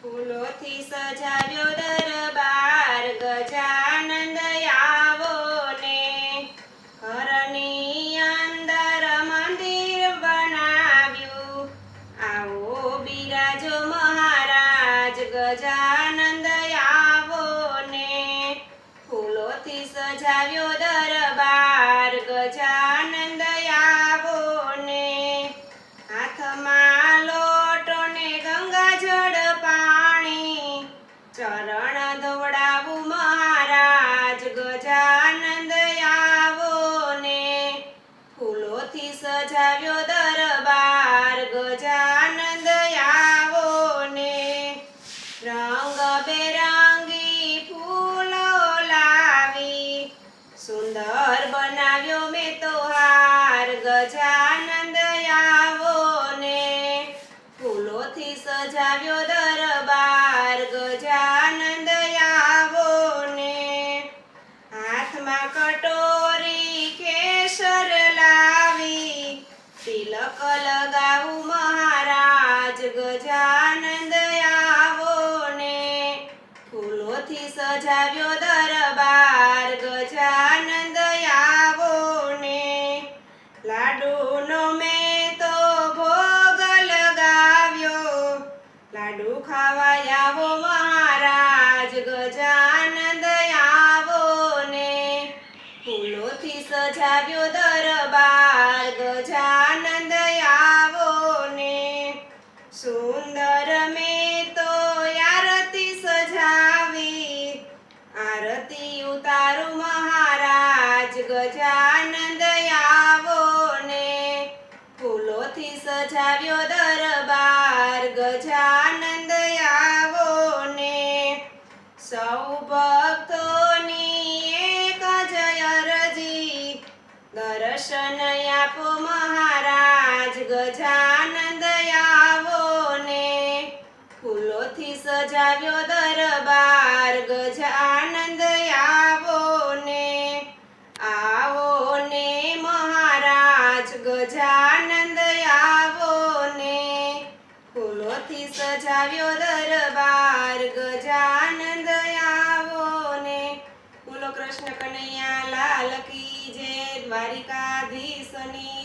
ફૂલોથી સજાવ્યો દરબાર ગજાનંદ આવો ને ઘરની અંદર મંદિર બનાવ્યું આવો બિરાજો મહારાજ ગજાનંદ આવો ને ફૂલોથી સજાવ્યો દરબાર ગજાનંદ આવો ને હાથમાં લોટો ને ગંગાજળ પાણી ચરણ ધોવડાવું મહારાજ ગજાનંદ આવો ને ફૂલોથી સજાવ્યો દરબાર ગજાનંદ આવો ને રંગબેરંગી ફૂલો લાવી સુંદર બનાવ્યો મેં તો હાર ગજાનંદ આવો ને ફૂલોથી સજાવ્યો દરબાર ગજાનંદ આવો ને હાથમાં કટોરી કેસર લાવી તિલક લગાવું મહારાજ ગજાનંદ આવો ને ફૂલોથી સજાવ્યો દરબાર ગજાનંદ આવો ને લાડુનો મેં તો ભોગ લગાવ્યો લાડુ ખાવા આવો મહારાજ ગજાનંદ આવો ને ફૂલોથી સજાવ્યો દરબાર ગજાનંદ આવો ને સુંદર મેં તો આરતી સજાવી આરતી ઉતારું મહારાજ ગજાનંદ આવો ને ફૂલોથી સજાવ્યો દરબાર ગજાનંદ આવો ને સૌ ભક્તોની એક જ અરજી દર્શન આપો મહારાજ ગજાનંદ આવો ને ફૂલોથી સજાવ્યો દરબાર ગજાનંદ આવો ને મહારાજ ગજાનંદ આવો ને ફૂલોથી સજાવ્યો દરબાર ગજાનંદ આવો ને બોલો કૃષ્ણ કનૈયા લાલ કી જય દ્વારિકાધીશની